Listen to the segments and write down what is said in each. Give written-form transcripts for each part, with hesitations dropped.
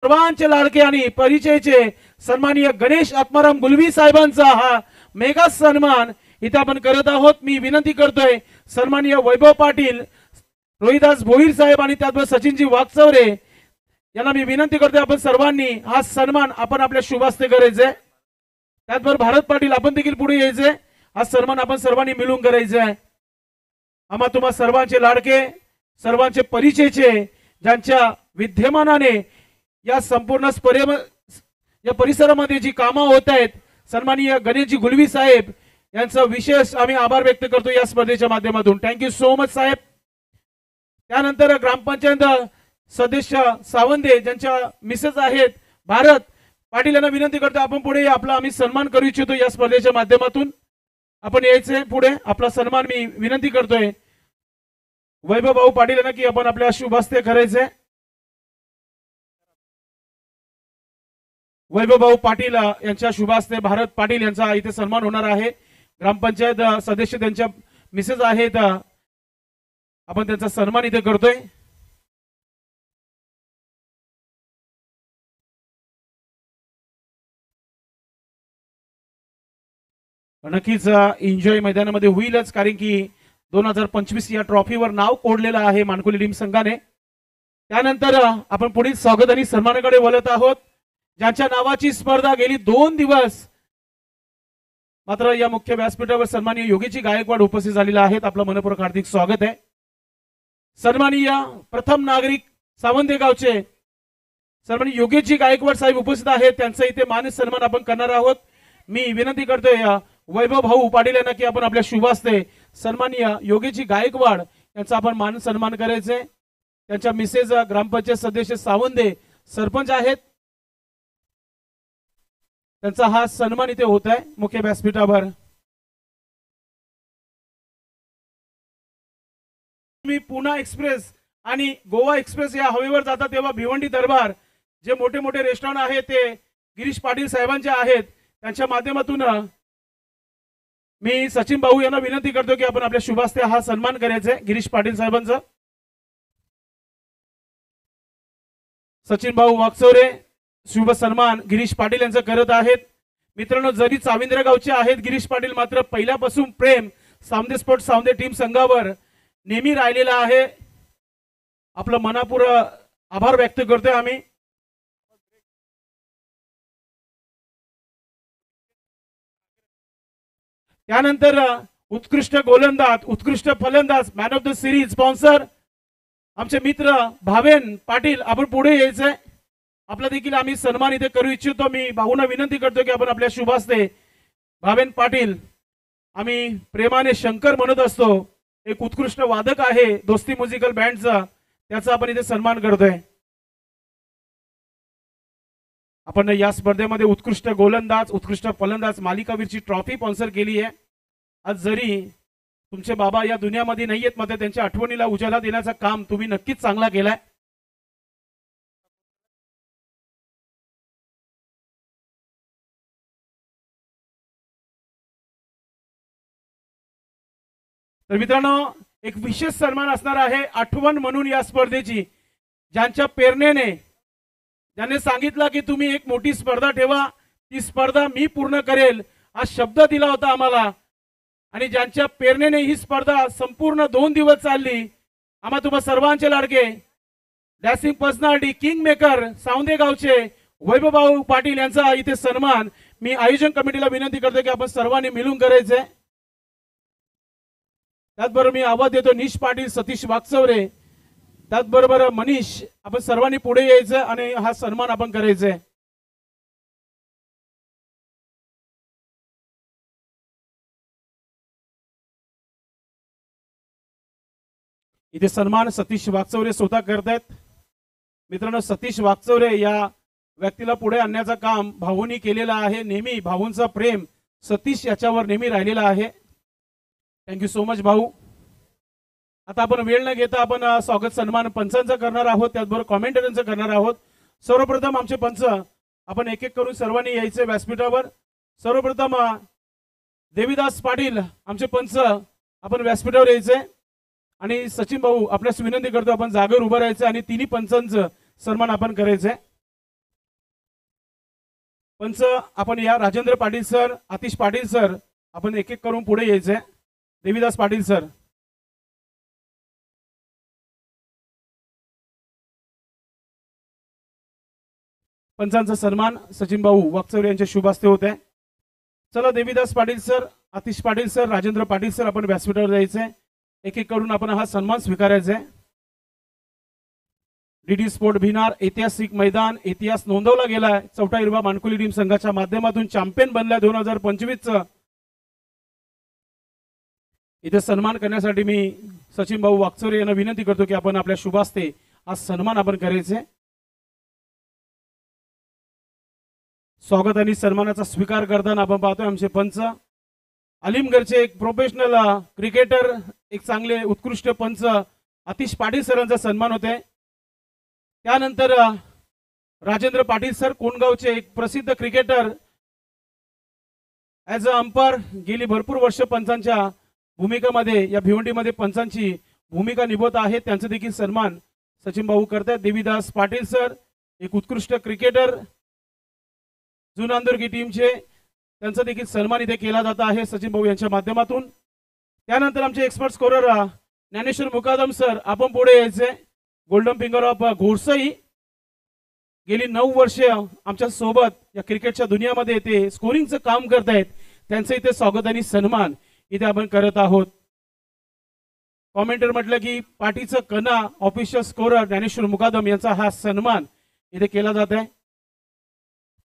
सर्वांचे लाडके आणि परिचयचे सन्माननीय गणेश आत्माराम गुलवी साहेबांचा हा मेगा सन्मान इथे आपण करत आहोत। मी विनंती करतोय सन्माननीय वैभव पाटील, रोहिदास भोईर साहेब आणि त्याचबरोबर सचिनजी वागचौरे यांना मी विनंती करतोय आपण सर्वांनी हा सन्मान आपण आपल्या शुभ हस्ते करायचे। त्याचबरोबर भारत पाटील आपण देखील पुढे यायचे, हा सन्मान आपण सर्वांनी मिळून करायचा आहे। आम्हा तुम्हा सर्वांचे लाडके, सर्वांचे परिचयचे, ज्यांच्या विद्यमानाने या संपूर्ण या परिसरामध्ये जी कामं होत आहेत, सन्माननीय गणेशजी गुलवी साहेब यांचा विशेष आम्ही आभार व्यक्त करतो या स्पर्धेच्या माध्यमातून। थँक्यू सो मच साहेब। त्यानंतर ग्रामपंचायत सदस्य सावंदे ज्यांच्या मिसेस आहेत भारत पाटील यांना विनंती करतो आपण पुढे आपला आम्ही सन्मान करू इच्छितो या स्पर्धेच्या माध्यमातून। आपण यायचे पुढे, आपला सन्मान मी विनंती करतोय वैभव भाऊ पाटील यांना की आपण आपल्या शुभ हस्ते करायचे। वैभव भाऊ पाटील यांच्या शुभ हस्ते भारत पाटील यांचा इथे सन्मान होणार आहे। ग्रामपंचायत सदस्य त्यांच्या मिसेस आहेत, आपण त्यांचा सन्मान इथे करतोय। नक्कीच एन्जॉय मैदानामध्ये होईलच, कारण की 2025 या ट्रॉफीवर नाव कोडलेलं आहे मानकुली टीम संघाने। त्यानंतर आपण पुढील स्वागत आणि सन्मानाकडे वळत आहोत, ज्यांच्या नावाची स्पर्धा गेली 2 दिवस मात्र या मुख्य व्यासपीठावर सन्माननीय योगीजी गायकवाड उपस्थित झालेले आहेत। आपलं मनपूर्वक हार्दिक स्वागत आहे। सन्माननीय प्रथम नागरिक सावंदे गावचे सन्माननीय योगीजी गायकवाड साहेब उपस्थित आहेत, त्यांचा इथे मान सन्मान आपण करणार आहोत। मी विनंती करतोय वैभव भाऊ पाटील यांना की आपण आपल्या शुभ हस्ते सन्माननीय योगीजी गायकवाड यांचा आपण मान सन्मान करायचे। त्यांच्या मिसेस ग्रामपंचायत सदस्य सावंदे सरपंच आहेत, त्यांचा हा सन्मान इथे होत आहे मुख्य व्यासपीठावर। मी पुणा एक्सप्रेस आणि गोवा एक्सप्रेस या हवेवर जाता तेव्हा भिवंडी दरबार जे मोठे मोठे रेस्टॉरंट आहेत ते गिरीश पाटील साहेबांचे आहेत, त्यांच्या माध्यमातून मी सचिन भाऊ यांना विनंती करतो की आपण आपल्या शुभ हस्ते हा सन्मान करायचा आहे गिरीश पाटील साहेबांचा। सचिन भाऊ वागचौरे शुभ सन्मान गिरीश पाटील यांचं करत आहेत। मित्रांनो, जरी चाविंद्र गावचे आहेत गिरीश पाटील, मात्र पहिल्यापासून प्रेम सावंदे स्पोर्ट्स सावंदे टीम संघावर नेहमी राहिलेला आहे। आपलं मनापूर्वक आभार व्यक्त करतोय आम्ही। त्यानंतर उत्कृष्ट गोलंदाज, उत्कृष्ट फलंदाज, man of the series sponsor आमचे मित्र भावेन पाटील, आपण पुढे यायचंय। आपला देखील आम्ही सन्मान इथे करू इच्छितो। मी भाऊंना विनंती करतो की आपण आपल्या शुभ हस्ते भावेन पाटील, आम्ही प्रेमाने शंकर म्हणत असतो, एक उत्कृष्ट वादक आहे दोस्ती म्युझिकल बँडचा, त्याचा आपण इथे सन्मान करतोय। आपण या स्पर्धेमध्ये उत्कृष्ट गोलंदाज, उत्कृष्ट फलंदाज मालिकावीरची ट्रॉफी स्पॉन्सर केली आहे। आज जरी तुमचे बाबा या दुनियामध्ये नाहीयेत, मात्र त्यांच्या आठवणीला उजाला देण्याचं काम तुम्ही नक्कीच चांगला केलाय। तर मित्रांनो, एक विशेष सन्मान असणार आहे आठवण म्हणून या स्पर्धेची, ज्यांच्या प्रेरणेने, ज्याने सांगितलं की तुम्ही एक मोठी स्पर्धा ठेवा, ती स्पर्धा मी पूर्ण करेल हा शब्द दिला होता आम्हाला, आणि ज्यांच्या प्रेरणेने ही स्पर्धा संपूर्ण 2 दिवस चालली। आम्हा तुम्हा सर्वांचे लाडके डॅसिंग पर्सनॅलिटी किंग मेकर सावंदे गावचे वैभव भाऊ पाटील यांचा इथे सन्मान मी आयोजन कमिटीला विनंती करतो की आपण सर्वांनी मिळून करायचे। त्याचबरोबर मी आवाज देतो निश पाटील, सतीश वागचौरे, त्याचबरोबर मनीष, आपण सर्वांनी पुढे यायचं आणि हा सन्मान आपण करायचा। इथे सन्मान सतीश वागचौरे स्वतः करतायत। मित्रांनो, सतीश वागचौरे या व्यक्तीला पुढे आणण्याचं काम भाऊंनी केलेलं आहे। नेहमी भाऊंचा प्रेम सतीश याच्यावर नेहमी राहिलेला आहे। थँक्यू सो मच भाऊ। आता आपण वेळ न घेता आपण स्वागत सन्मान पंचांचा करणार आहोत, त्याचबरोबर कॉमेंटरांचं करणार आहोत। सर्वप्रथम आमचे पंच आपण एक एक करून सर्वांनी यायचे व्यासपीठावर। सर्वप्रथम देवीदास पाटील आमचे पंच, आपण व्यासपीठावर यायचे। आणि सचिन भाऊ आपल्यास विनंती करतो आपण जागेवर उभं राहायचं आणि तिन्ही पंचांचं सन्मान आपण करायचंय। पंच आपण या राजेंद्र पाटील सर, आतिश पाटील सर, आपण एक एक करून पुढे यायचंय. देवीदास पाटील सर. पंचांचा सन्मान सचिन भाऊ वाकचौरे यांच्या शुभ हस्ते होते. चला Devidas Patil sir, Atish Patil sir, Rajendra Patil sir, आपण व्यासपीठावर जायचंय. एक एक करून आपण हा सन्मान स्वीकारायचा आहे. डीडी स्पोर्ट भिनार ऐतिहासिक मैदान, इतिहास नोंदवला गेलाय. चौटा हिरवा मानकुली टीम संघाच्या माध्यमातून चॅम्पियन बनलाय 2025चं. इथे सन्मान करण्यासाठी मी सचिन भाऊ वाकचौरे यांना विनंती करतो की आपण आपल्या शुभ हस्ते हा सन्मान आपण करायचे. स्वागत आणि सन्मानाचा स्वीकार करताना आपण पाहतोय आमचे पंच अलीमगडचे एक प्रोफेशनल क्रिकेटर, एक चांगले उत्कृष्ट पंच आतिश पाटील सरांचा सन्मान होते. त्यानंतर राजेंद्र पाटील सर, कोणगावचे एक प्रसिद्ध क्रिकेटर, ॲज अ अंपायर गेली भरपूर वर्ष पंचांच्या भूमिकामध्ये, या भिवंडीमध्ये पंचांची भूमिका निभवत आहेत. त्यांचा देखील सन्मान सचिन भाऊ करतात. देवीदास पाटील सर, एक उत्कृष्ट क्रिकेटर, जुनांदुर्गी टीमचे, त्यांचा देखील सन्मान इथे केला जात आहे सचिन भाऊ यांच्या माध्यमातून. त्यानंतर आमचे एक्सपर्ट स्कोरर ज्ञानेश्वर मुकादम सर, आपण पुढे यायचे. गोल्डन फिंगर ऑफ घोडसई, गेली 9 वर्षे आमच्या सोबत या क्रिकेटच्या दुनियामध्ये ते स्कोरिंगचं काम करतायत. त्यांचं इथे स्वागत आणि सन्मान इथे आपण करत आहोत. कॉमेंटर म्हटलं की पाठीचं कणा ऑफिशियल स्कोरर ज्ञानेश्वर मुकादम यांचा हा सन्मान इथे केला जात आहे.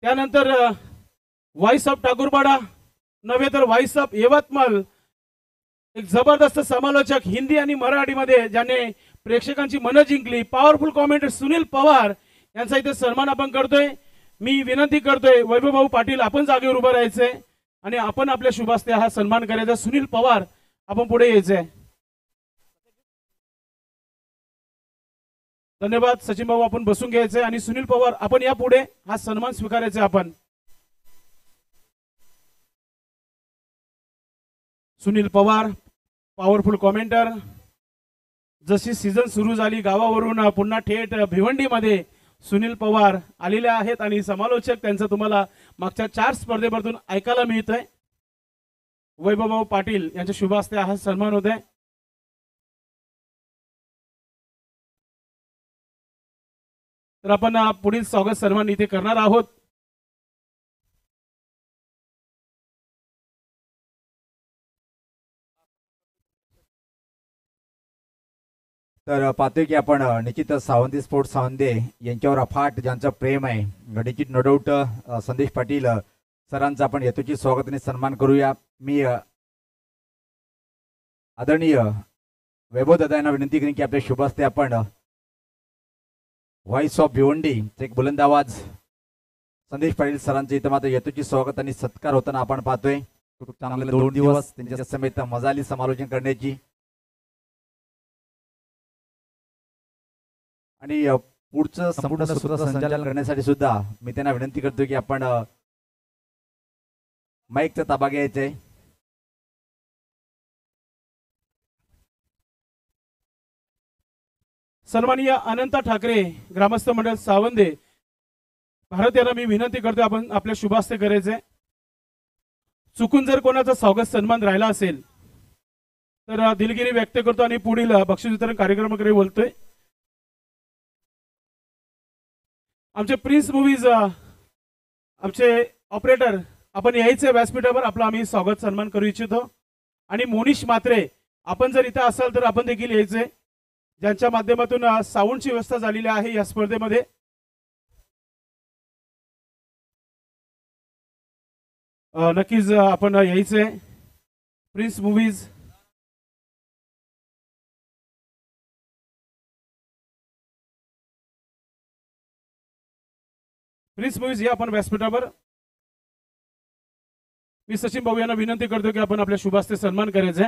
त्यानंतर व्हॉइस ऑफ ठाकूरपाडा नव्हे तर व्हॉइस ऑफ यवतमाळ, एक जबरदस्त समालोचक हिंदी आणि मराठीमध्ये ज्याने प्रेक्षकांची मनं जिंकली, पॉवरफुल कॉमेंटर सुनील पवार यांचा इथे सन्मान आपण करतोय. मी विनंती करतोय वैभव भाऊ पाटील, आपण जागेवर उभं राहायचंय आणि आपण आपल्या शुभ हस्ते हा सन्मान करायचा. सुनील पवार, आपण पुढे यायचंय. धन्यवाद सचिन भाऊ, आपण बसून घ्यायचंय आणि सुनील पवार आपण या पुढे हा सन्मान स्वीकारायचा. आपण सुनील पवार, पॉवरफुल कॉमेंटर, जशी सीझन सुरू झाली गावावरून पुन्हा थेट भिवंडीमध्ये सुनील पवार आलेले आहेत आणि समालोचक त्यांचं तुम्हाला मागच्या 4 स्पर्धेपासून ऐकायला मिळतंय. वैभव पाटील यांच्या शुभ हस्ते हा सन्मान होत आहे. तर आपण पुढील स्वागत सन्मान इथे करणार आहोत. तर पाहतोय की आपण निश्चितच सावंती स्पोर्ट्स सावंदे यांच्यावर अफाट ज्यांचं प्रेम आहे, निश्चित नो डाऊट संदेश पाटील सरांचं आपण यथोचित स्वागत आणि सन्मान करूया. मी आदरणीय वैभव दादा यांना विनंती करेन की आपल्या शुभ हस्ते आपण व्हॉइस ऑफ भिवंडी एक बुलंद आवाज संदेश पाटील सरांचं इथं मात्र यथोचित स्वागत आणि सत्कार होताना आपण पाहतोय. खूप चांगले 2 दिवस त्यांच्या समेत मजा आली समालोचन करण्याची. आणि पुढचं संपूर्ण सूत्रसंचालन करण्यासाठी सुद्धा मी त्यांना विनंती करतो की आपण माईकचा ताबा घ्यायचा आहे. सन्माननीय अनंता ठाकरे, ग्रामस्थ मंडळ सावंदे भारत यांना मी विनंती करतो आपण आपल्या शुभ हस्ते करायचे. चुकून जर कोणाचा स्वागत सन्मान राहिला असेल तर दिलगिरी व्यक्त करतो आणि पुढील बक्षीस वितरण कार्यक्रमाकडे बोलतोय. आमचे प्रिन्स मूवीज आमचे ऑपरेटर, आपण यायचे व्यासपीठावर, आपला आम्ही स्वागत सन्मान करू इच्छितो. आणि मोनिश मात्रे, आपण जर इथे असाल तर आपण देखील यायचे, ज्यांच्या माध्यमातून साऊंडची व्यवस्था झालेली आहे या स्पर्धेमध्ये. नक्कीच आपण यायचे. प्रिन्स मूवीज, प्रिन्स मूवीज या आपण व्यासपीठावर. मी सचिन भाऊ यांना विनंती करतो की आपण आपल्या शुभ हस्ते सन्मान करायचे.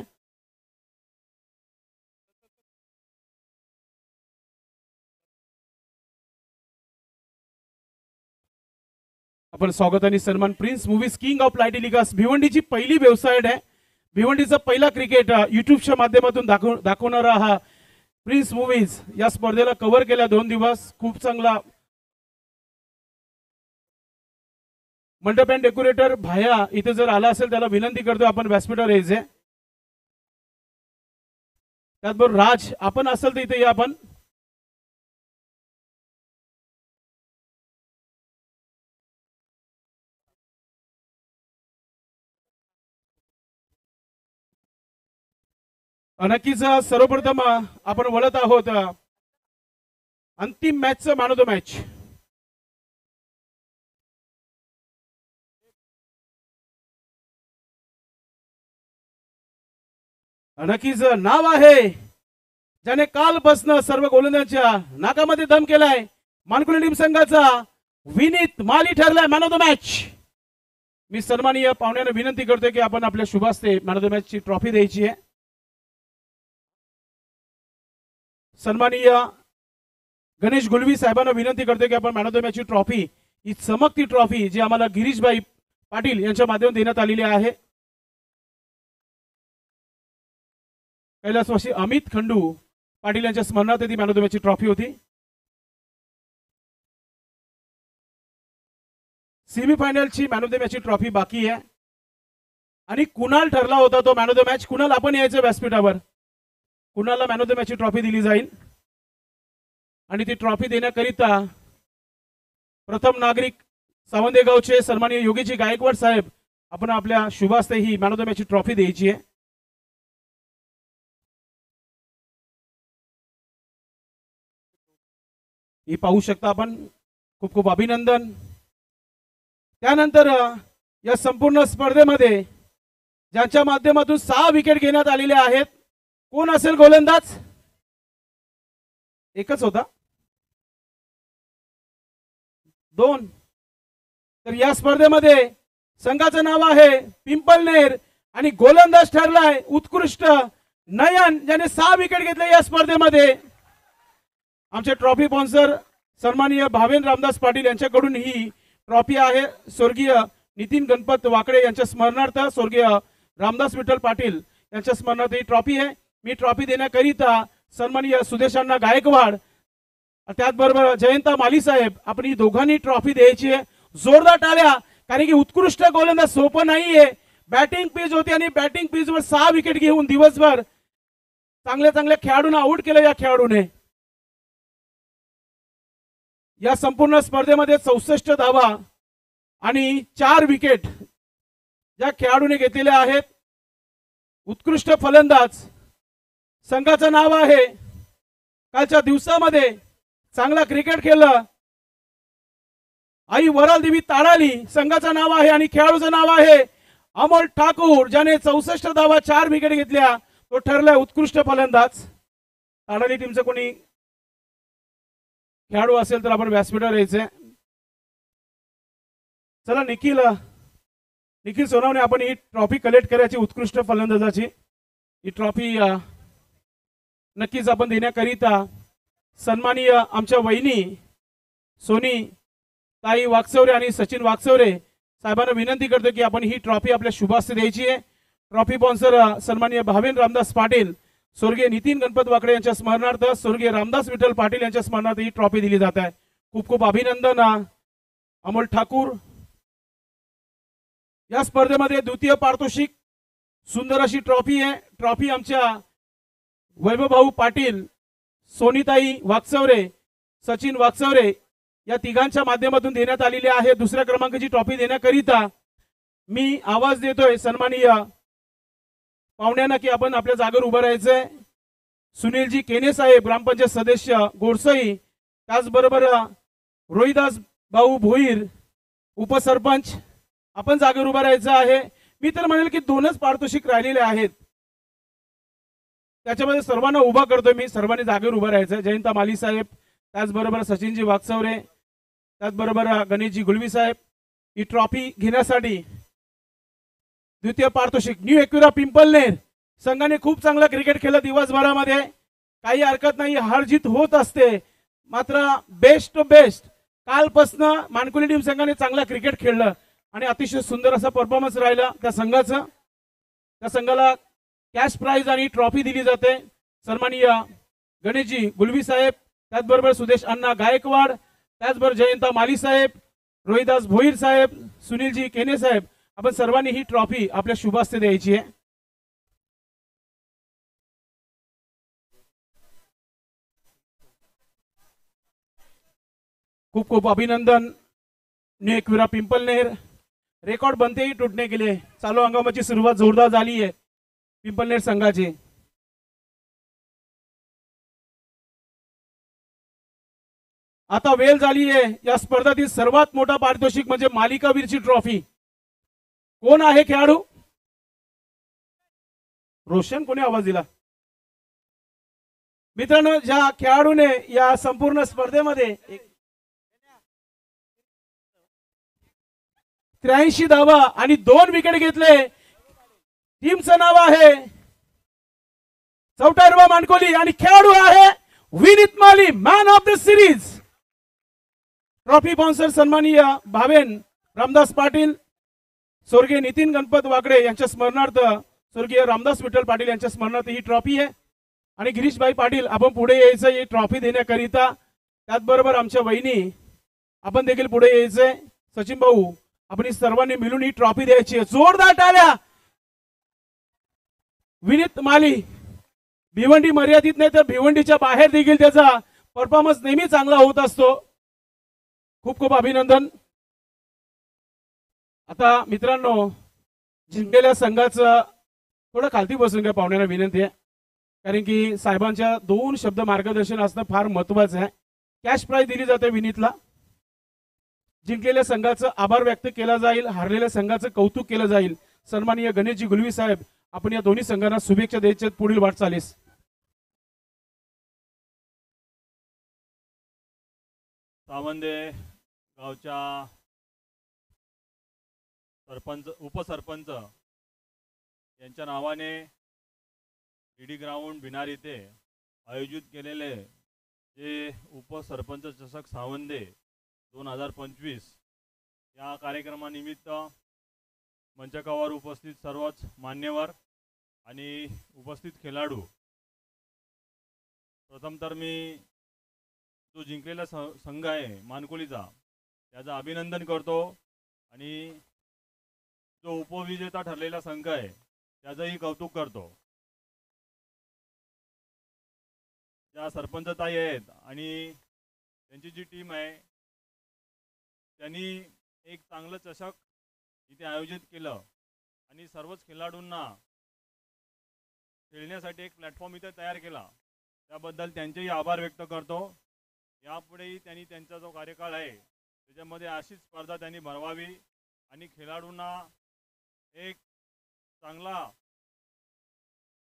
आपण स्वागत आणि सन्मान. प्रिन्स मूवीज, किंग ऑफ लाईटी लिगास, भिवंडीची पहिली वेबसाईट आहे, भिवंडीचा पहिला क्रिकेट युट्यूबच्या माध्यमातून दाखवणारा हा प्रिन्स मूवीज या स्पर्धेला कव्हर केल्या 2 दिवस. खूप चांगला मंडप अँड डेकोरेटर भाया इथे जर आला असेल त्याला विनंती करतोय आपण व्यासपीठावर यायचे. त्याचबरोबर राज आपण असेल तर इथे या आपण. नक्कीच सर्वप्रथम आपण वळत आहोत अंतिम मॅचचं मॅन ऑफ द मॅच. नक्कीच नाव आहे ज्याने कालपासून सर्व गोलंदाजांच्या नाकामध्ये दम केलाय. मानकुली टीम संघाचा विनीत माली ठरलाय मॅन ऑफ द मॅच. मी सन्माननीय पाहुण्यांना विनंती करतोय की आपण आपल्या शुभास्ते मॅन ऑफ द मॅच ची ट्रॉफी द्यायची आहे. सन्माननीय गणेश गुलवी साहेबांना विनंती करतोय की आपण मॅन ऑफ द मॅच ची ट्रॉफी, ही चमकती ट्रॉफी जी आम्हाला गिरीशभाई पाटील यांच्या माध्यमातून देण्यात आलेली आहे. कैलासवासी अमित खंडू पाटील यांच्या स्मरणार्थ ती मॅन ऑफ द मॅच ची ट्रॉफी होती. सेमीफायनलची मॅन ऑफ द मॅच ची ट्रॉफी बाकी आहे आणि कुणाल ठरला होता तो man of the match. Kunal आपण यायचं व्यासपीठावर. कुणाला मॅन ऑफ द मॅच ची ट्रॉफी दिली जाईल आणि ती ट्रॉफी देण्याकरिता प्रथम नागरिक सावंदे गावचे सन्माननीय योगीजी गायकवाड साहेब आपण आपल्या शुभास्ते he man of the match ची ट्रॉफी द्यायची आहे. ही पाहू शकता आपण. खूप खूप अभिनंदन. त्यानंतर या संपूर्ण स्पर्धेमध्ये ज्यांच्या माध्यमातून 6 विकेट घेण्यात आलेले आहेत, कोण असेल गोलंदाज? एकच होता, 2. तर या स्पर्धेमध्ये संघाचं नाव आहे पिंपलनेर आणि गोलंदाज ठरलाय उत्कृष्ट नयन ज्याने 6 विकेट घेतले या स्पर्धेमध्ये. आमचे ट्रॉफी स्पॉन्सर सन्माननीय भावेन रामदास पाटील यांच्याकडून ही ट्रॉफी आहे. स्वर्गीय नितीन गणपत वाकडे यांच्या स्मरणार्थ, स्वर्गीय रामदास विठ्ठल पाटील यांच्या स्मरणार्थ ही ट्रॉफी आहे. मी ट्रॉफी देण्याकरिता सन्माननीय सुदेशांना गायकवाड त्याचबरोबर जयंता माली साहेब आपण ही दोघांनी ट्रॉफी द्यायची आहे. जोरदार टाळ्या, कारण की उत्कृष्ट गोलंदाज सोपं नाहीये. बॅटिंग पिच होती आणि बॅटिंग पिचवर 6 विकेट घेऊन दिवसभर चांगल्या खेळाडूंना आउट केलं या खेळाडूने. या संपूर्ण स्पर्धेमध्ये 64 धावा आणि 4 विकेट या खेळाडूने घेतलेल्या आहेत. उत्कृष्ट फलंदाज. संघाचं नाव आहे, कालच्या दिवसामध्ये चांगला क्रिकेट खेळलं आई वराल देवी ताडाली संघाचं नाव आहे आणि खेळाडूचं नाव आहे अमोल ठाकूर ज्याने 64 धावा 4 विकेट घेतल्या. तो ठरलाय उत्कृष्ट फलंदाज. ताडाली टीमचं कोणी खेळाडू असेल तर आपण व्यासपीठावर यायचे. चला निखिल सोनवणे आपण ही ट्रॉफी कलेक्ट करायची उत्कृष्ट फलंदाजाची. ही ट्रॉफी नक्कीच आपण देण्याकरिता सन्माननीय आमच्या वहिनी सोनी ताई वाकचौरे आणि सचिन वाकचौरे साहेबांना विनंती करतो की आपण ही ट्रॉफी आपल्या शुभास्ते द्यायची आहे. ट्रॉफी स्पॉन्सर सन्माननीय भावेन रामदास पाटील, स्वर्गीय नितीन गणपत वाकडे यांच्या स्मरणार्थ, स्वर्गीय रामदास विठ्ठल पाटील यांच्या स्मरणार्थ ही ट्रॉफी दिली जात आहे. खूप खूप अभिनंदन अमोल ठाकूर. या स्पर्धेमध्ये द्वितीय पारितोषिक सुंदर अशी ट्रॉफी आहे. ट्रॉफी आमच्या वैभव भाऊ पाटील, सोनीताई वाकचौरे, सचिन वाकचौरे या तिघांच्या माध्यमातून देण्यात आलेली आहे. दुसऱ्या क्रमांकाची ट्रॉफी देण्याकरिता मी आवाज देतोय सन्माननीय पाहुण्यांना की आपण आपल्या जागेवर उभं राहायचंय. सुनीलजी केने साहेब ग्रामपंचायत सदस्य गोडसई, त्याचबरोबर रोहिदास भाऊ भोईर उपसरपंच आपण जागेवर उभं राहायचं आहे. मी तर म्हणेल की 2च पारितोषिक राहिलेले आहेत, त्याच्यामध्ये सर्वांना उभा करतोय मी. सर्वांनी जागेवर उभं राहायचं. जयंता माली साहेब, त्याचबरोबर सचिनजी वाकचौरे, त्याचबरोबर गणेशजी गुलवी साहेब. ही ट्रॉफी घेण्यासाठी द्वितीय पारितोषिक न्यू एक्विरा पिंपलनेर संघाने खूप चांगला क्रिकेट खेळला दिवसभरामध्ये. काही हरकत नाही, हार जीत होत असते, मात्र बेस्ट टू बेस्ट कालपासनं मानकुली टीम संघाने चांगला क्रिकेट खेळलं आणि अतिशय सुंदर असा परफॉर्मन्स राहिला त्या संघाचा. त्या संघाला कॅश प्राइज आणि ट्रॉफी दिली जाते. सन्माननीय गणेशजी गुलवी साहेब, त्याचबरोबर सुदेश अण्णा गायकवाड, त्याचबरोबर जयंता माली साहेब, रोहिदास भोईर साहेब, सुनीलजी केने साहेब, आपण सर्वांनी ही ट्रॉफी आपल्या शुभास्ते द्यायची आहे. खूप खूप अभिनंदन. नेकविरा पिंपलनेर. रेकॉर्ड बनते ही टूटने के लिए. चालू हंगामाची सुरुवात जोरदार झाली आहे पिंपलनेर संघाची. आता वेळ झाली आहे या स्पर्धेतील सर्वात मोठा पारितोषिक म्हणजे मालिकावीरची ट्रॉफी. कोण आहे खेळाडू? रोशन कोणी आवाज दिला? मित्रांनो, ज्या खेळाडूने या संपूर्ण स्पर्धेमध्ये 83 धावा आणि 2 विकेट घेतले, टीमचं नाव आहे चौटारवा मानकोली आणि खेळाडू आहे Vineet Mali, man of the series. Trophy sponsor सन्माननीय भावेन रामदास पाटील, स्वर्गीय नितीन गणपत वाकडे यांच्या स्मरणार्थ, स्वर्गीय रामदास विठ्ठल पाटील यांच्या स्मरणार्थ ही ट्रॉफी आहे. आणि गिरीशभाई पाटील आपण पुढे यायचं ही ट्रॉफी देण्याकरिता. त्याचबरोबर आमच्या वहिनी आपण देखील पुढे यायचंय. सचिन भाऊ, आपण सर्वांनी मिळून ही ट्रॉफी द्यायची आहे. जोरदार टाळ्या. विनीत माली भिवंडी मर्यादित नाही तर भिवंडीच्या बाहेर देखील त्याचा परफॉर्मन्स नेहमी चांगला होत असतो. खूप खूप अभिनंदन. आता मित्रांनो, जिंकलेल्या संघाचं थोडं खालती बसून घ्या, पाहुण्यांना विनंती आहे, कारण की साहेबांच्या 2 शब्द मार्गदर्शन असणं फार महत्वाचं आहे. कॅश प्राइज दिली जाते विनीतला. जिंकलेल्या संघाचं आभार व्यक्त केला जाईल, हारलेल्या संघाचं कौतुक केलं जाईल. सन्माननीय गणेशजी गुलवी साहेब, आपण या दोन्ही संघांना शुभेच्छा द्यायच्या पुढील वाटचालीस. सावंदे गावच्या सरपंच, उपसरपंच यांच्या नावाने ईडी ग्राउंड बिनार येथे आयोजित केलेले जे उपसरपंच चषक सावंदे 2025 या कार्यक्रमानिमित्त मंचकावर उपस्थित सर्वच मान्यवर आणि उपस्थित खेळाडू, प्रथम तर मी जो जिंकलेला संघ आहे मानकोलीचा त्याचं अभिनंदन करतो आणि जो उपविजेता ठरलेला संघ आहे त्याचंही कौतुक करतो. ज्या सरपंचताई आहेत आणि त्यांची जी टीम आहे त्यांनी एक चांगलं चषक इथे आयोजित केलं आणि सर्वच खेळाडूंना खेळण्यासाठी एक प्लॅटफॉर्म इथे तयार केला. त्याबद्दल त्यांचेही आभार व्यक्त करतो. यापुढेही त्यांनी त्यांचा जो कार्यकाळ आहे त्याच्यामध्ये अशीच स्पर्धा त्यांनी भरवावी आणि खेळाडूंना एक चांगला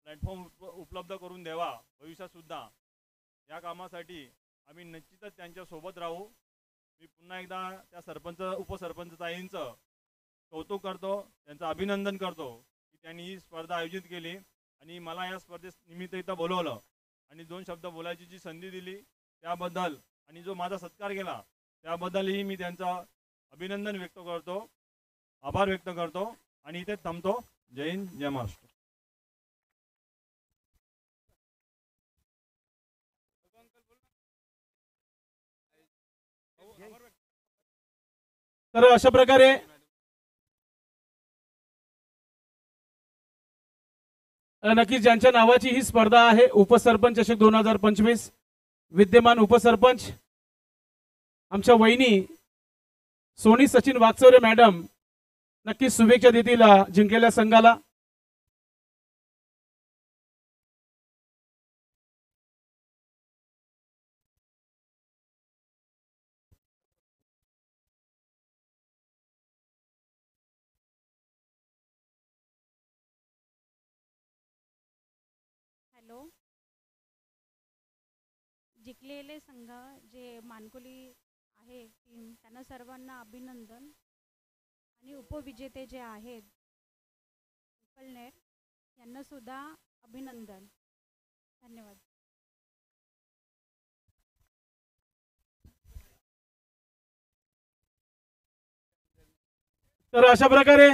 प्लॅटफॉर्म उपलब्ध करून द्यावा भविष्यात सुद्धा. या कामासाठी आम्ही निश्चितच त्यांच्या सोबत राहू. मी पुन्हा एकदा त्या सरपंच उपसरपंच ताईंचं कौतुक करतो, त्यांचं अभिनंदन करतो की त्यांनी ही स्पर्धा आयोजित केली आणि मला या स्पर्धेनिमित्त इथं बोलवलं आणि 2 शब्द बोलायची जी संधी दिली त्याबद्दल आणि जो माझा सत्कार केला त्याबद्दलही मी त्यांचं अभिनंदन व्यक्त करतो, आभार व्यक्त करतो आणि इथे थांबतो. जय हिंद, जय महाराष्ट्र. तर अशा प्रकारे नक्कीच ज्यांच्या नावाची ही स्पर्धा आहे उपसरपंच चषक 2025, विद्यमान उपसरपंच आमच्या वहिनी सोनी सचिन वागचौरे मॅडम नक्कीच शुभेच्छा देतील जिंकलेल्या संघाला. हॅलो, जिंकलेले संघ जे मानकोली आहे टीम त्यांना सर्वांना अभिनंदन आणि उपविजेते जे आहेत पिंपलनेर यांना सुद्धा अभिनंदन. धन्यवाद. तर अशा प्रकारे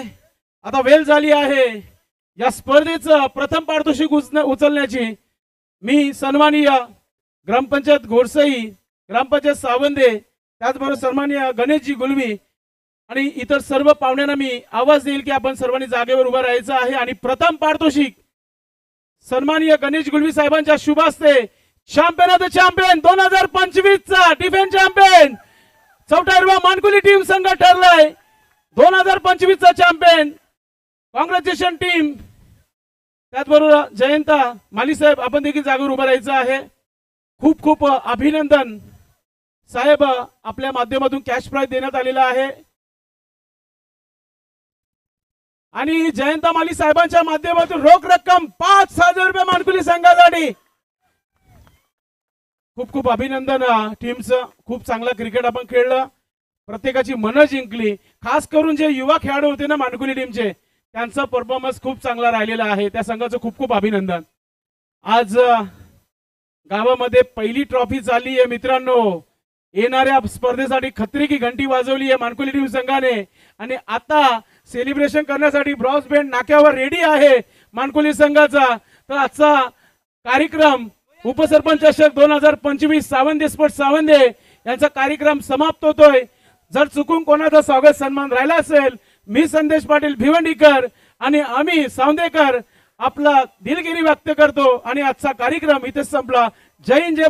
आता वेळ झाली आहे या स्पर्धेचं प्रथम पारितोषिक उचलण्याची. मी सन्माननीय ग्रामपंचायत घोडसई, ग्रामपंचायत सावंदे, त्याचबरोबर सन्माननीय गणेशजी गुलवी आणि इतर सर्व पाहुण्यांना मी आवाज देईल की आपण सर्वांनी जागेवर उभं राहायचं आहे आणि प्रथम पारितोषिक सन्माननीय गणेश गुलवी साहेबांच्या शुभ हस्ते चॅम्पियन ऑफ द चॅम्पियन 2025 चा डिफेन्स चॅम्पियन चौटायरवा मानकुली टीम संघ ठरलाय 2025 चा चॅम्पियन. Congratulation team. त्याचबरोबर जयंता माली साहेब आपण देखील जागेवर उभं राहायचं आहे. खूप खूप अभिनंदन साहेब. आपल्या माध्यमातून कॅश प्राइज देण्यात आलेला आहे आणि जयंता माली साहेबांच्या माध्यमातून रोख रक्कम 5,000 रुपये मानकुली संघासाठी. खूप खूप अभिनंदन टीमचं. खूप चांगला क्रिकेट आपण खेळलं, प्रत्येकाची मनं जिंकली. खास करून जे युवा खेळाडू होते ना मानकुली टीमचे, त्यांचा परफॉर्मन्स खूप चांगला राहिलेला आहे. त्या संघाचं खूप खूप अभिनंदन. आज गावामध्ये पहिली ट्रॉफी चालली आहे मित्रांनो. येणाऱ्या स्पर्धेसाठी खत्री की घंटी वाजवली आहे मानकुली टीम संघाने आणि आता सेलिब्रेशन करण्यासाठी ब्रॉन्झ बँड नाक्यावर रेडी आहे मानकुली संघाचा. तर आजचा कार्यक्रम उपसरपंच चषक 2025 सावंदे स्पोर्ट्स सावंदे यांचा कार्यक्रम समाप्त होतोय. जर चुकून कोणाचा स्वागत सन्मान राहिला असेल, मी संदेश पाटील भिवंडीकर आणि आम्ही सावंदेकर आपला दिलगिरी व्यक्त करतो आणि आजचा कार्यक्रम इथे संपला. जय हिंद जय